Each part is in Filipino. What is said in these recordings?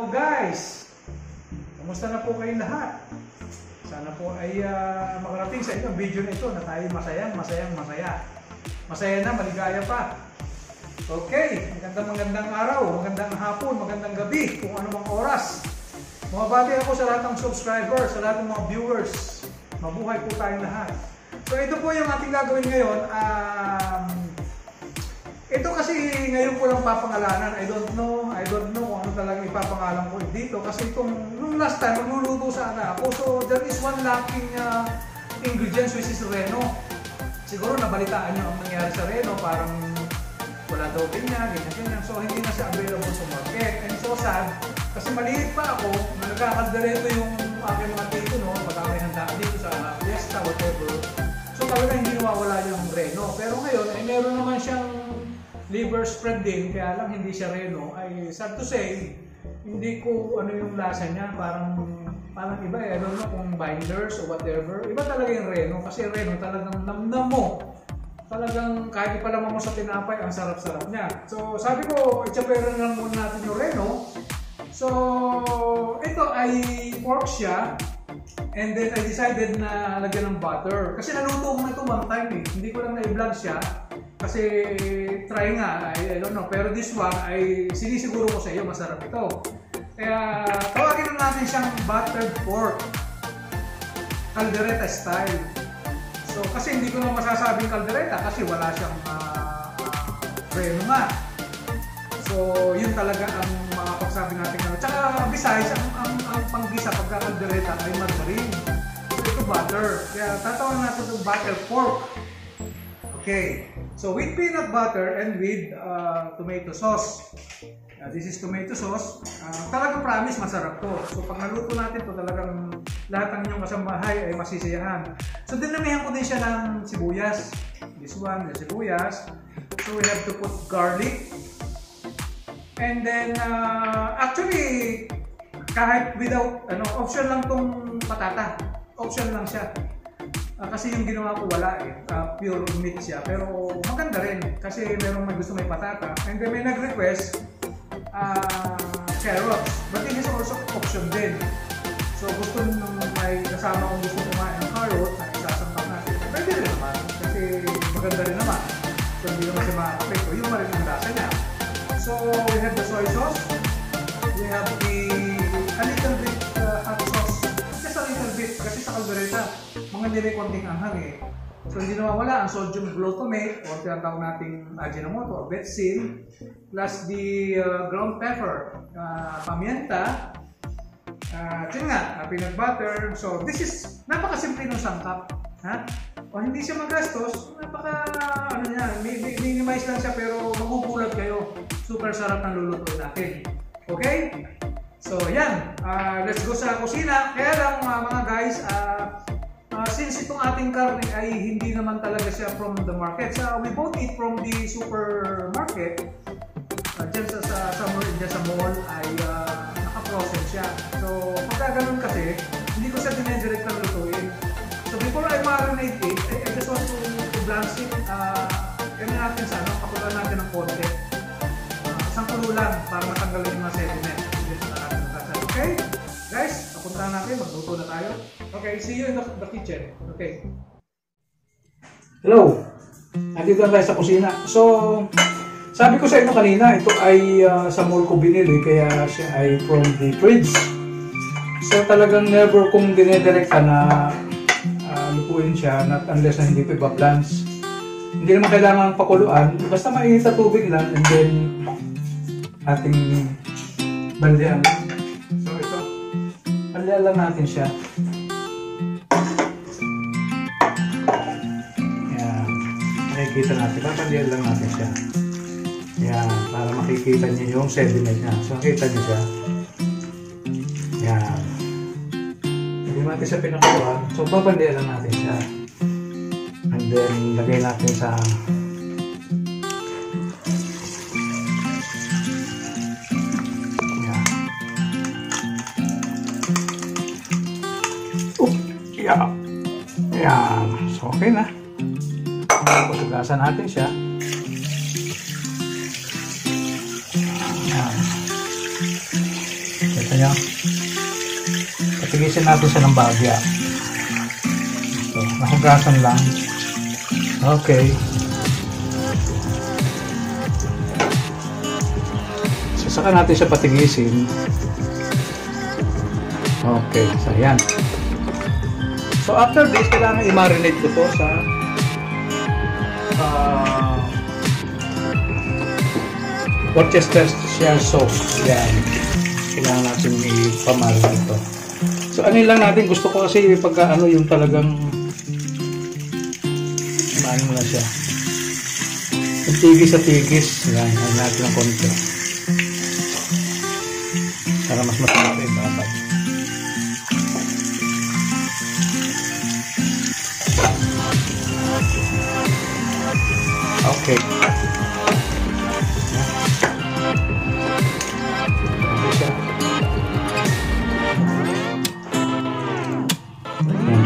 Hello guys! Kumusta na po kayong lahat? Sana po ay makarating sa inyo ang video na ito na tayo masaya. Masaya na, maligaya pa. Okay, magandang araw, magandang hapon, magandang gabi, kung anumang oras. Mababati ako sa lahat ng subscribers, sa lahat ng mga viewers. Mabuhay po tayong lahat. So ito po yung ating gagawin ngayon. Ito kasi ngayon ko lang papangalanan. I don't know kung ano talaga ipapangalan ko dito. Kasi nung last time, magluluto sana ako. So there is one lacking ingredients which is Reno. Siguro nabalitaan nyo ang nangyari sa Reno. Parang wala daw ganyan. So hindi na siya available sa market. And so sad. Kasi maliit pa ako. Nagkakadalito yung aking mga tito, no? Pagka may handaan dito sa fiesta, whatever. So talaga hindi nawawala yung Reno. Pero ngayon, ay meron naman siyang liver spread din, kaya lang hindi siya Reno. Ay sad to say, hindi ko ano yung lasa niya, parang iba eh. I don't know kung binders or whatever. Iba talaga yung Reno, kasi Reno talagang namnam mo. Talagang kahit ipalaman mo sa tinapay, ang sarap-sarap niya. So sabi ko, itsaperan lang muna natin yung Reno. So ito ay pork siya. And then I decided na lagyan ng butter. Kasi naluto ko na ito one time eh. Hindi ko lang na-vlog siya. Kasi try nga, I don't know. Pero this one ay sinisiguro ko sa iyo, masarap ito. Kaya tawagin na natin siyang buttered pork. Caldereta style. So kasi hindi ko na masasabing caldereta kasi wala siyang Reno nga. So yun talaga ang makapagsabi natin. Tsaka besides, ang panggisa pagka caldereta ay margarine. So ito butter. Kaya tatawag natin itong buttered pork. Okay. So with peanut butter and with tomato sauce. This is tomato sauce. Talagang promise masarap to. So pag naluto natin to, talagang lahat ng inyong kasambahay ay masisiyahan. So dinamihan ko din siya ng sibuyas. This one, the sibuyas. So we have to put garlic. And then actually kahit without option lang tong patata. Option lang siya. Kasi yung ginawa ko wala eh, pure meat siya, pero maganda rin kasi merong may gusto may patata. And then may nag-request carrots, but it is also option din. So gusto nung may kasama kung gusto kumain ng carrot, isasampak natin. Pwede rin naman, kasi maganda rin naman. So hindi naman siya makakapekto, yung marin ang lasa niya. So we have the soy sauce, we have a little bit hot sauce, just a little bit, kasi sa caldereta mga nilay konting anghang eh. So hindi nawawala ang sodium glutamate o tinatawag nating Ajinomoto or betsin, plus the ground pepper, pamienta, yun nga, peanut butter. So this is napakasimple ng sangkap. O hindi siya magastos, minimize lang siya pero magugulat kayo. Super sarap ng lulutuin natin. Okay? So yan, let's go sa kusina. Kaya lang mga guys, since itong ating karne ay hindi naman talaga siya from the market. So we bought it from the supermarket. Diyan sa mall ay naka-frozen siya. So pagka ganun kasi, hindi ko siya dinedirect na lutuin. So before I marinate it, I just want to blanch it. Yan natin sa kapulan natin ng konti. Isang kulo lang para matanggalin yung mga sediment. Okay? Guys, papuntahan natin, magluto na tayo. Okay, see you in the kitchen. Okay. Hello. Nandito na tayo sa kusina. So, sabi ko sa inyo kanina, ito ay sa mall ko binili, kaya siya ay from the fridge. So, talagang never kong dinedirekta na lutuin siya, not unless na hindi ko iba-blanch. Hindi naman kailangan pakuluan, basta mainit sa tubig lang, and then ating baldean. Baldean lang natin siya. Yan. Makikita natin. Baldean lang natin siya. Yan. Para makikita niyo yung sediment niya. So, makikita niyo siya. Yan. Hindi natin siya pinakuluan. So, babandean lang natin siya. And then, lagay natin sa yan. So, okay na. Pagkagasan natin siya. Yan. nyo? Patigisin natin siya ng bagya. So, nahugasan lang. Okay. So, saka natin siya patigisin. Okay, so yan. So after this, kailangan i-marinate ko to sa Worcestershire sauce. Yan. Kailangan natin i-marinate to. So ano lang natin, gusto ko kasi pagka ano yung talagang ano na siya. Yung tigis sa tigis. Yan, ano natin ng konti. Para mas masarap yung babad. Okay.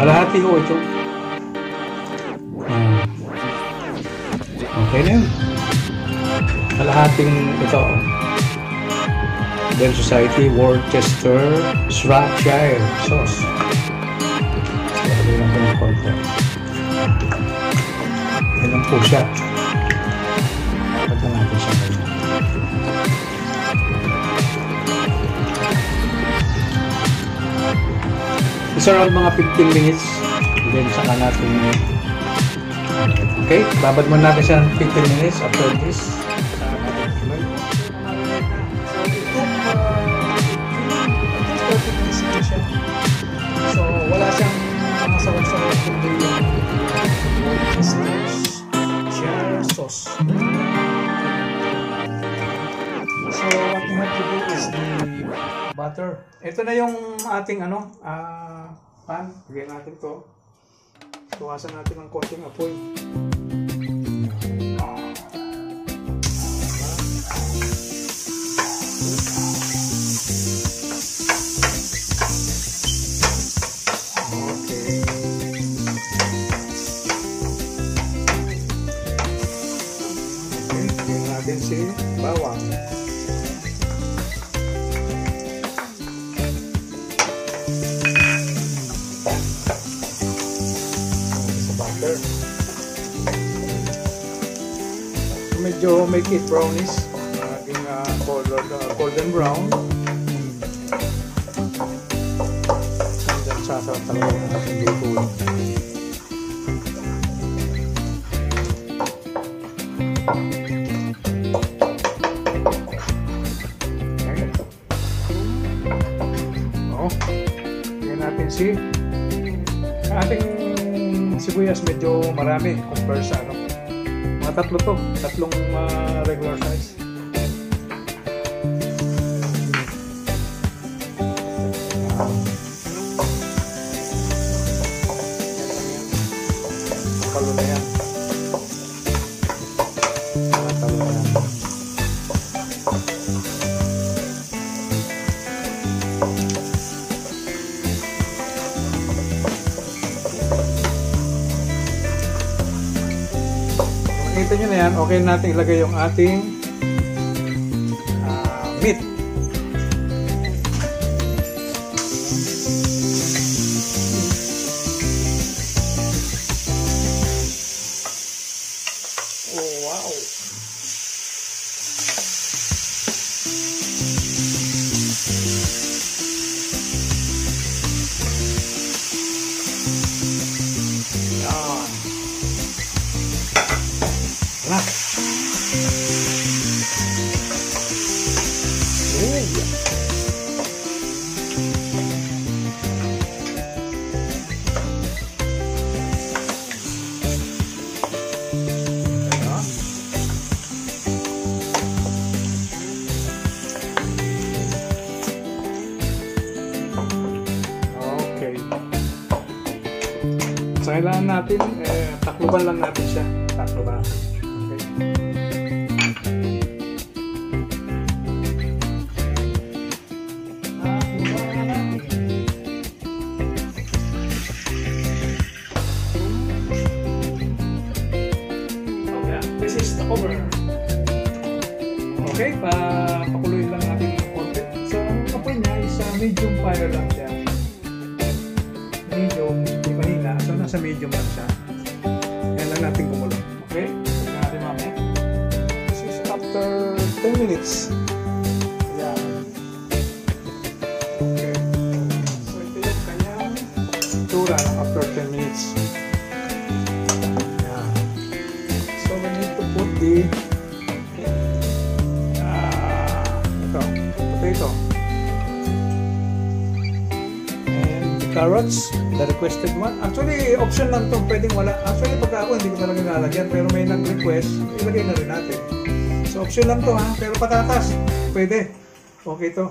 Kalahati ko ito. Okay na yun. Kalahating ito. Then Society Worcestershire sauce. Lagay lang ko ng konti. Ayan po siya. Pagka natin siya ganyan. It's around mga 15 minutes. Then saka natin. Okay, babad mo natin siya 15 minutes after this. So wala siyang mga sawag-sawag kundi yung Worcestershire sauce. So what we have to do is the butter. Ito na yung ating ano, pan. Lagyan natin to. Tuwasan natin ng konting apoy. Natin si bawang. Sa butter. Medyo make it brownish. Naging golden brown. Hanggang sasaw-saw natin dito. Si ating sibuyas medyo marami compare sa ano, mga tatlong regular size. Talo na yan. Talo na yan. Nakita nyo na yan, okay natin ilagay yung ating meat. Oh, wow! Yan. Okay. So, kailangan natin, takluban lang natin siya. Takluban. This is the cover. Okay, pakuloyin lang natin ng konti. So, ang apoy niya is medium fire lang siya. Medium, di mahina. So, nasa medium lang siya. Yan lang natin kumulo. Okay? Tignan natin mamaya. This is after 10 minutes. Yan. Okay. So, ito yung kanyang tura after 10 minutes. Yan. So, we need to put the potato and the carrots, the requested one. Actually, option lang to, pwedeng wala. Actually, pagka ako, hindi ko talaga nalagyan, pero may nag-request, ilagay na rin natin. So, option lang to ha, pero patatas, pwede. Okay to.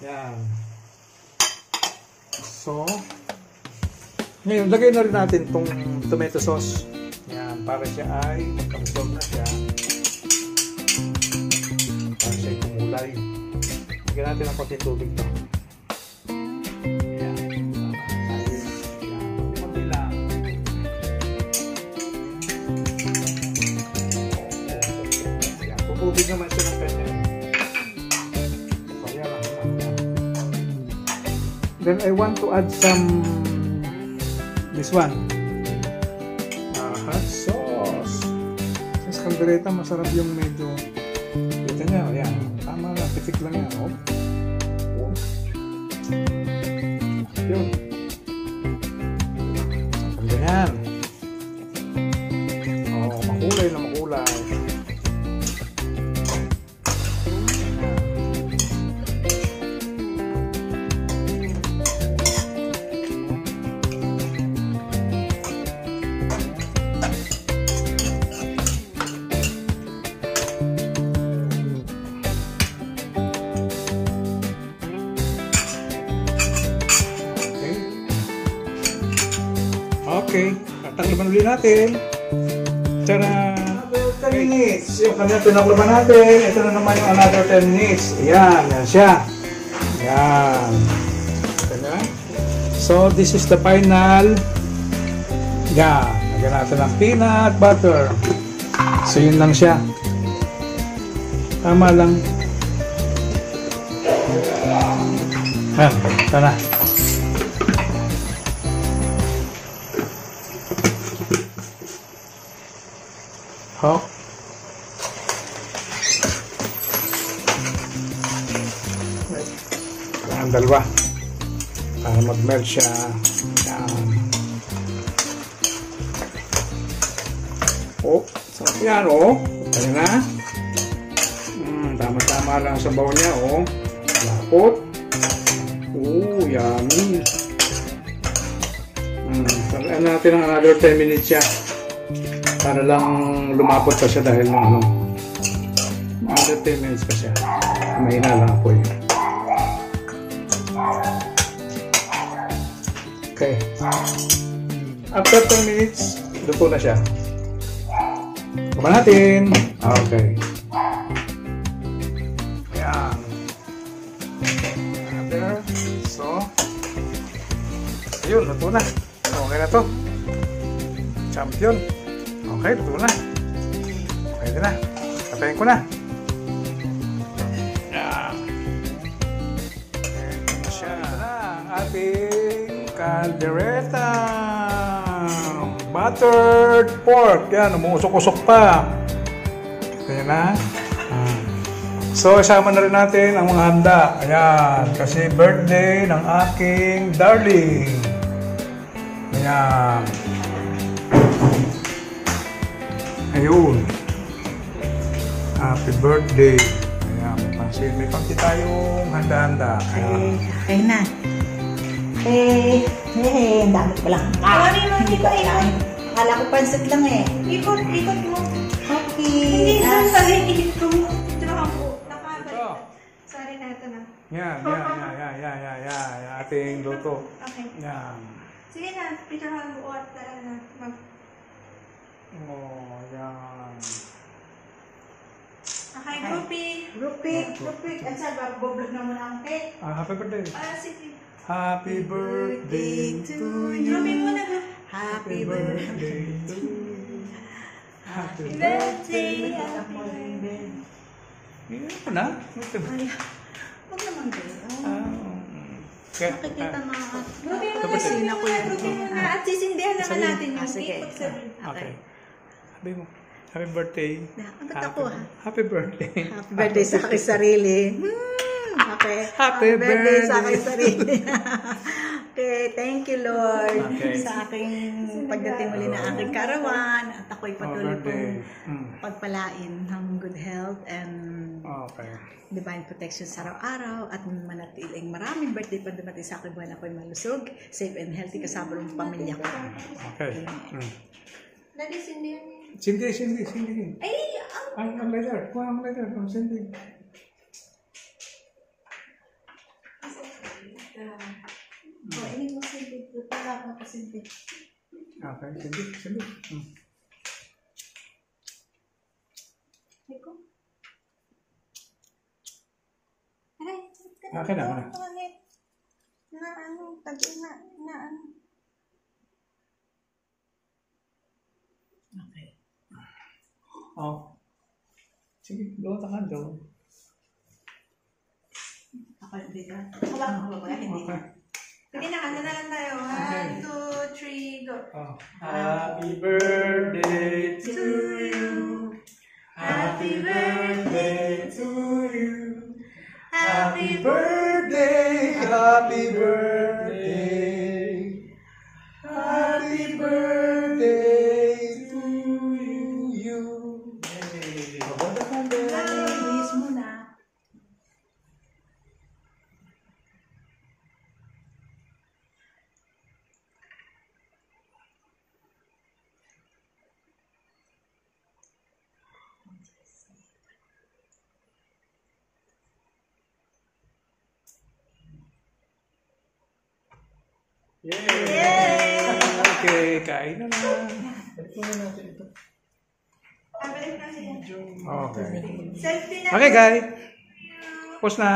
Yan. So, ngayon, lagay na rin natin tong tomato sauce. Yan, para siya ay mag-absorb na siya. Para siya ay kumulay. Lagyan natin ng konting tubig to. Ayan. Konti lang. Ayan. Pupubig naman siya ng kanya. Ayan lang. Then I want to add some this one. Hot sauce. Sa kaldereta masarap yung medyo kita niya. Ayan. Tama lang. Pitik lang yan. Oh. Yun. Ang ganyan. Oh, makulay na makulay. Okay, tatakloban ulit natin. Tara! Another 10 minutes. Yung kanina tinakloban natin. Ito na naman yung another 10 minutes. Ayan, yan siya. Ayan. So, this is the final. Ayan. Lagyan natin ng peanut butter. So, yun lang siya. Tama lang. Ayan, ito na. Oh. Ang dalawa para mag-melt siya. Yan. Oh, so yan oh. Kaya na. Tama-tama lang sa baw niya oh. Lapot. Oh, yummy. Pagkaan natin ang another 10 minutes siya. Para lang lumapot pa siya dahil ng ano. Another 10 minutes pa siya. Mahina lang ako eh. Okay. After 10 minutes, luto na siya. Kumain natin. Okay. Ayan. Another. So. Ayun, luto na. Okay na to. Champion. Okay, luto na. Pwede na. Katayin ko na. Yan. Ito siya. Ito na ang ating caldereta. Buttered pork. Yan, umuusok-usok pa. Kaya na. So, isama na rin natin ang mga handa. Ayan. Kasi birthday ng aking darling. Ayan. Ayun. Happy birthday. Ayan, may pangti tayong handa-handa. Okay na. Ang dami ko lang. Hindi ko alam. Akala ko pansit lang eh. Ikot mo. Okay. Hindi lang sabi ito. Ito na ako. Nakabalik. Sorry na ito na. Yan. Ating luto. Okay. Yan. Sige na, Peter Hall, na. Oh, yan. Okay, groupie. Groupie. At saan ba? Boblog na muna ang cake. Happy birthday. Sige. Happy birthday to you. Groupie muna. Happy birthday to you. Happy birthday. Yan na. Huwag naman kayo. Okay. Makikita mga Buti mo na kusina ko yan. buti mo na. At sisindihan naman Sabihin. natin yung Sige. cake. Pagsabi. Okay. Sabi mo, happy birthday. Ang ako ha. Happy birthday. Happy birthday sa aking sarili. Okay. Happy birthday sa birthday. aking sarili. Okay, thank you Lord Okay. sa aking pagdating muli na aking karawan at ako'y patuloy birthday. kong pagpalain ng good health and Okay. divine protection sa araw-araw at manatiling maraming birthday pa dumating sa aking buwan ako'y malusog, safe and healthy kasama ng pamilya ko. Okay. Dali, sindihan niya. Cindy. Ay, Ang lighter. Kuha ang lighter. Cindy. ini mo sindihan. Wala ka pa sindihan. Okay, Cindy. Eko? Aray, Okay na. na ano, tagi na ano. Okay. Oh. Sige, doon ka doon. Ako dito. Hawakan ko ba? Hindi. Okay. Sige na, ano na lang tayo. 1, 2, 3, go. Oh. Happy birthday to you. Happy birthday to you. Happy birthday. Happy birthday. Happy birthday to you. Hey. Mabuti ka din. Release muna. Yay! Okay, kain na na. Balik muna natin ito. Pabalik na siya. Okay. Selfie na. Okay, guys. Pause na.